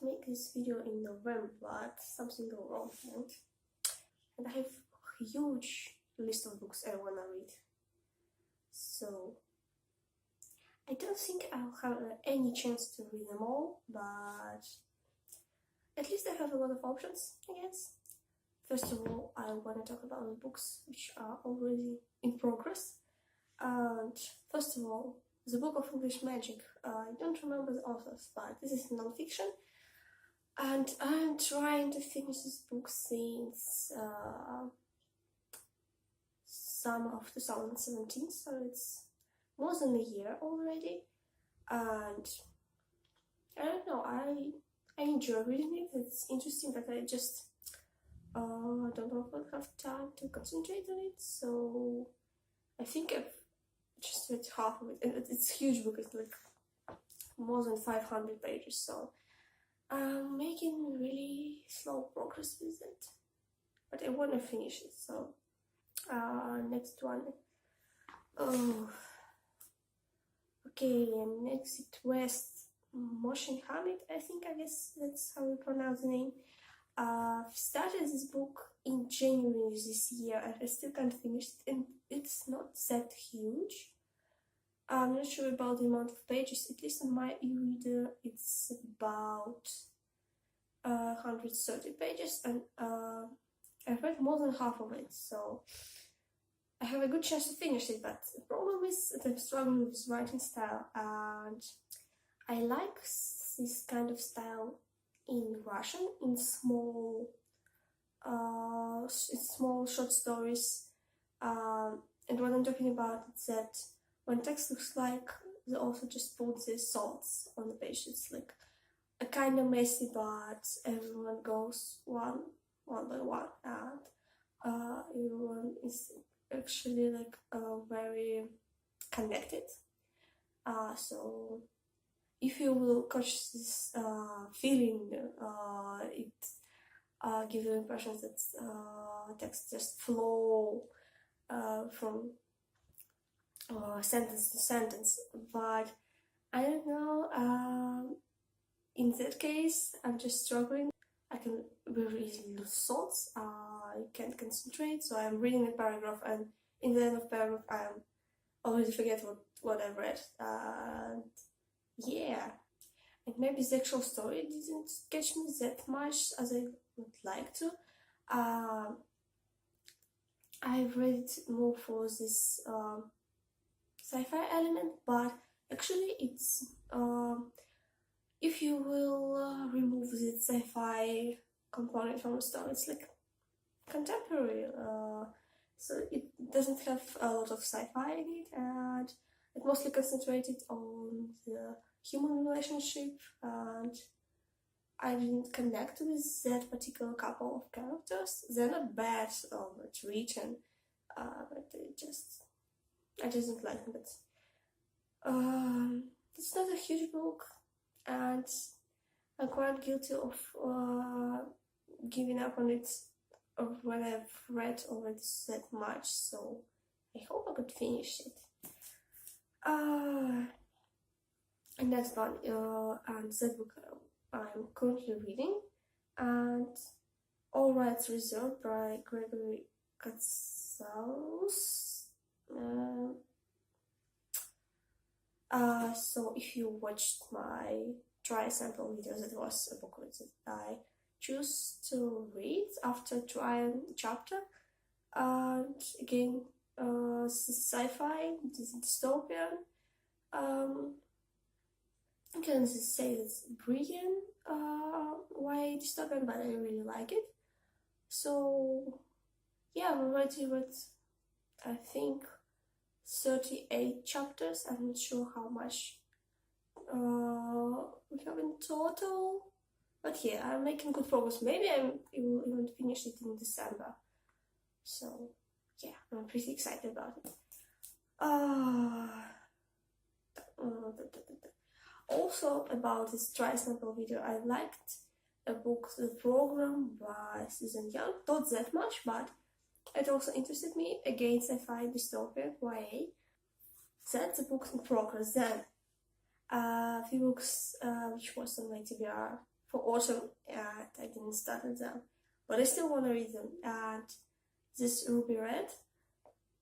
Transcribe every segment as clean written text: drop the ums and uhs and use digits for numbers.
make this video in November, but something go wrong, and I have a huge list of books I wanna read. So I don't think I'll have any chance to read them all, but at least I have a lot of options, I guess. First of all, I want to talk about the books which are already in progress. And first of all, the Book of English Magic. I don't remember the authors, but this is non-fiction. And I'm trying to finish this book since summer of 2017, so it's more than a year already. And I don't know, I enjoy reading it. It's interesting, but I just don't often have time to concentrate on it, so I think I've just read half of it, and it's a huge book. It's like more than 500 pages, so I'm making really slow progress with it, but I want to finish it. So next one. Oh, okay, and Exit West, Mohsin Hamid, I guess that's how we pronounce the name. I've started this book in January this year and I still can't finish it, and it's not that huge. I'm not sure about the amount of pages, at least on my e-reader it's about 130 pages, and I've read more than half of it, so I have a good chance to finish it. But the problem is that I'm struggling with writing style, and I like this kind of style in Russian, in small short stories, and what I'm talking about is that when text looks like the author just puts his thoughts on the page. It's like a kind of messy, but everyone goes one by one, and everyone is actually like very connected. So if you will catch this feeling, it gives you the impression that text just flow from sentence to sentence. But I don't know, in that case I'm just struggling. I can very easily lose thoughts, I can't concentrate, so I'm reading a paragraph and in the end of paragraph I already forget what I read. Yeah, and maybe the actual story didn't catch me that much as I would like to. I've read it more for this sci-fi element, but actually it's if you will remove the sci-fi component from the story, it's like contemporary, so it doesn't have a lot of sci-fi in it, and it mostly concentrated on the human relationship, and I didn't connect with that particular couple of characters. They're not bad or it's written, but I just don't like them. But it's not a huge book, and I'm quite guilty of giving up on it when I've read already that much, so I hope I could finish it. And next one, and that book I'm currently reading, and All Rights Reserved by Gregory Katsaus. So if you watched my try sample video, that was a book that I choose to read after trying chapter. And again, sci-fi, dystopian. I can say it's brilliant YA dystopian, but I really like it. So yeah, I'm already read, I think, 38 chapters. I'm not sure how much we have in total, but yeah, I'm making good progress. Maybe I will even finish it in December. So yeah, I'm pretty excited about it. Also about this try sample video, I liked a book, The Program by Susan Young. Not that much, but it also interested me. Again, sci-fi, dystopian, YA. That's a book in progress. Then a few books which was on my TBR for autumn, and I didn't start them, but I still want to read them. And this Ruby Red,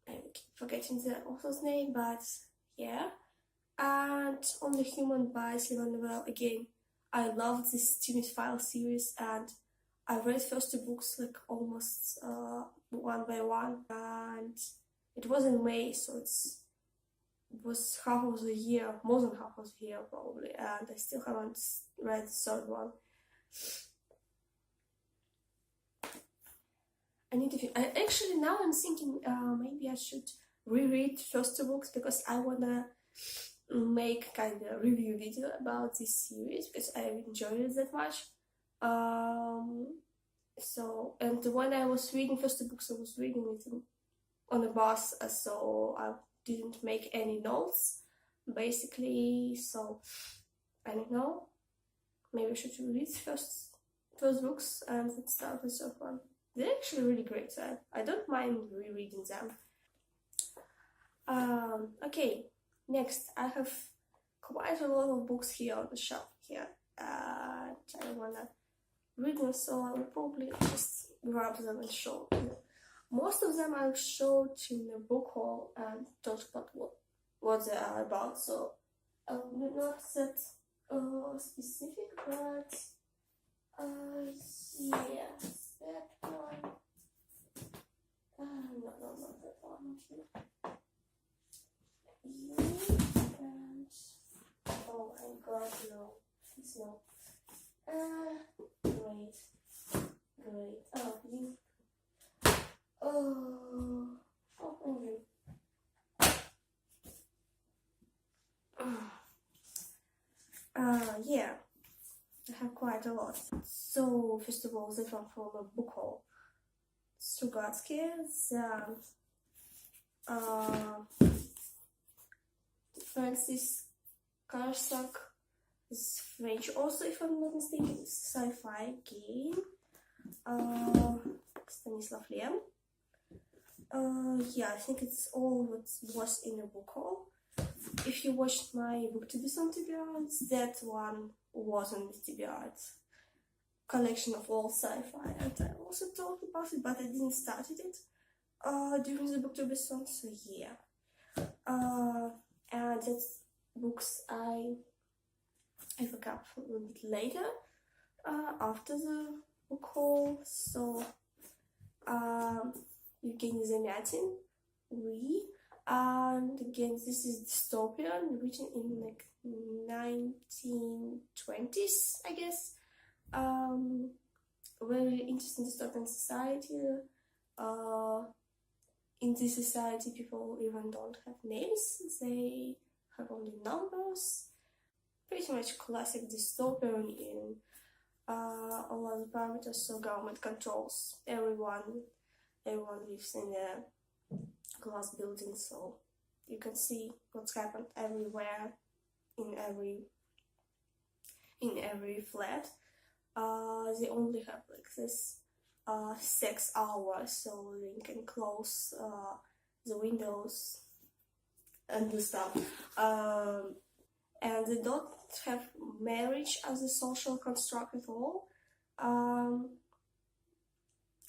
I keep forgetting the author's name, but yeah. And Only Human by Sylvain Novel. Again, I love this Timid File series, and I read first two books like almost one by one, and it was in May, so it was half of the year, more than half of the year probably, and I still haven't read the third one. I need to. Actually, now I'm thinking maybe I should reread first two books because I wanna make kind of review video about this series because I enjoyed it that much. So, and when I was reading first two books, I was reading it on the bus, so I didn't make any notes basically. So I don't know. Maybe I should read first books and then start with the third one. They're actually really great. So I don't mind rereading them. Okay, next I have quite a lot of books here on the shelf here, and I wanna read them, so I will probably just grab them and show you. Most of them I've showed in the book haul and talked about what they are about, so I'm not that specific, but yes, that one. No, not that one. And oh my god, no, please no. Great. Oh, you. Oh, thank you. Yeah, I have quite a lot. So, first of all, this one from a book haul. Strugatsky's Francis Karsak is French, also, if I'm not mistaken, sci-fi game. Stanislav Lem. Yeah, I think it's all what was in the book haul. If you watched my Booktubers on TBR, that one wasn't TBR. Collection of all sci-fi, and I also talked about it, but I didn't start it during the Booktubers on, so yeah. And that's books I pick up a little bit later, after the book haul. So Evgeny Zamyatin, We, and again this is dystopian, written in like 1920s, I guess. Very interesting dystopian society. In this society, people even don't have names, they have only numbers. Pretty much classic dystopian in a lot of parameters, so government controls everyone lives in a glass building, so you can see what's happened everywhere, in every flat. They only have like this 6 hours, so they can close the windows and do stuff. And they don't have marriage as a social construct at all.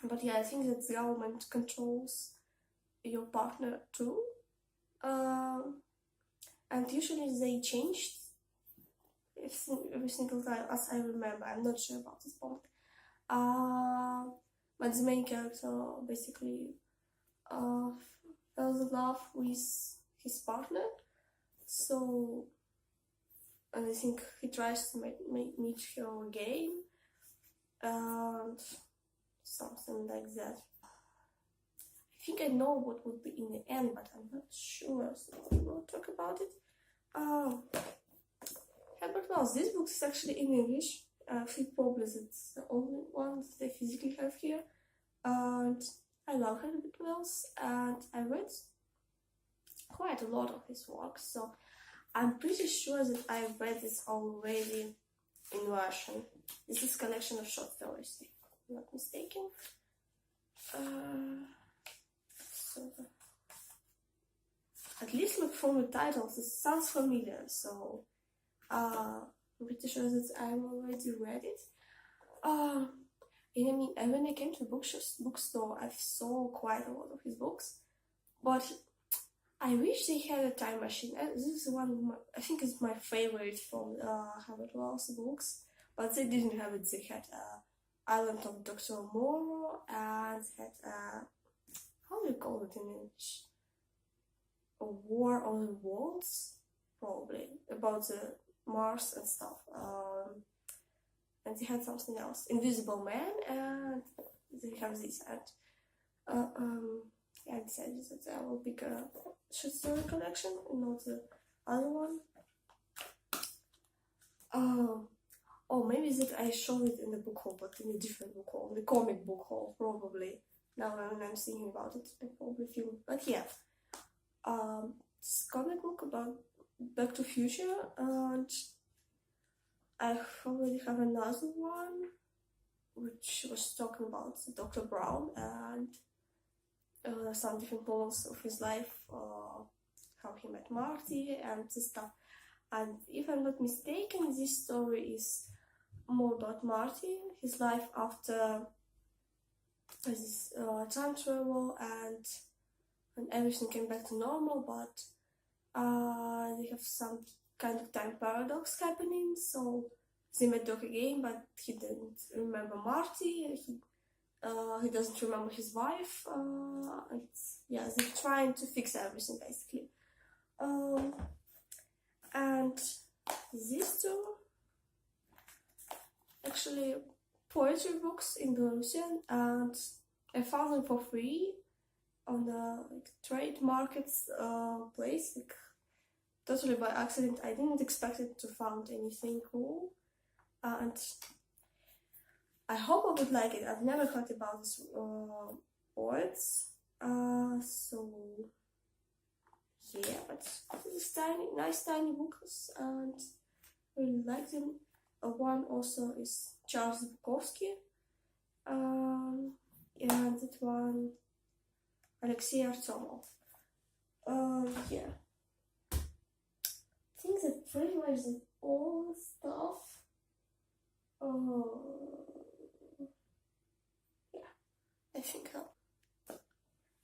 But yeah, I think that the government controls your partner too. And usually they changed every single time, as I remember. I'm not sure about this point. But the main character basically falls in love with his partner. So, and I think he tries to meet her again, and something like that. I think I know what would be in the end, but I'm not sure, so I will talk about it. Herbert Wells. This book is actually in English. Philip Publius, it's the only one that I physically have here. And I love Herbert Wells, and I read quite a lot of his work, so I'm pretty sure that I've read this already in Russian. This is a collection of short stories, if I'm not mistaken. So at least look from the title, this sounds familiar, so I'm pretty sure that I've already read it. And I mean, when I came to the bookstore, I saw quite a lot of his books, but I wish they had a time machine. This is one of my, I think it's my favorite from Herbert Wells books, but they didn't have it. They had Island of Dr. Moreau and had how do you call it in English? A War on the Worlds, probably, about the Mars and stuff. And they had something else, Invisible Man, and they have this. And I decided that I will pick a short story collection, not the other one. Or maybe that I showed it in the book haul, but in a different book haul, the comic book haul, probably. Now when I'm thinking about it, I probably feel. But yeah, this comic book about Back to Future, and I already have another one, which was talking about Dr. Brown and some different moments of his life, how he met Marty and stuff. And if I'm not mistaken, this story is more about Marty, his life after this time travel, and everything came back to normal, but they have some kind of time paradox happening, so they met Doc again, but he didn't remember Marty, he doesn't remember his wife, and yeah, they're trying to fix everything basically. And these two actually poetry books in Belarusian, and I found them for free on the trade markets place, totally by accident. I didn't expect it to find anything cool, and I hope I would like it. I've never heard about these poets, so yeah, but these nice tiny books, and I really like them. One also is Charles Bukowski, and that one Alexei Artyomov. Yeah, I think that pretty much is all stuff. Yeah, I think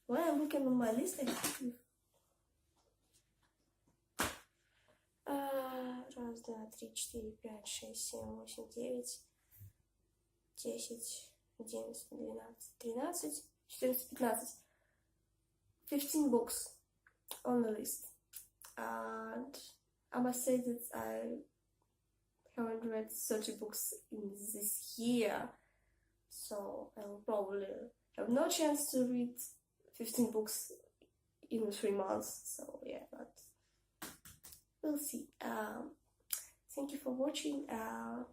when I'm looking on my list, I think раз, два, три, четыре, пять, шесть, семь, восемь, девять, 10, 11, 12, 13, 14, 15. 15 books on the list. And I must say that I haven't read 30 books in this year, so I will probably have no chance to read 15 books in 3 months, so yeah, but we'll see. Thank you for watching, and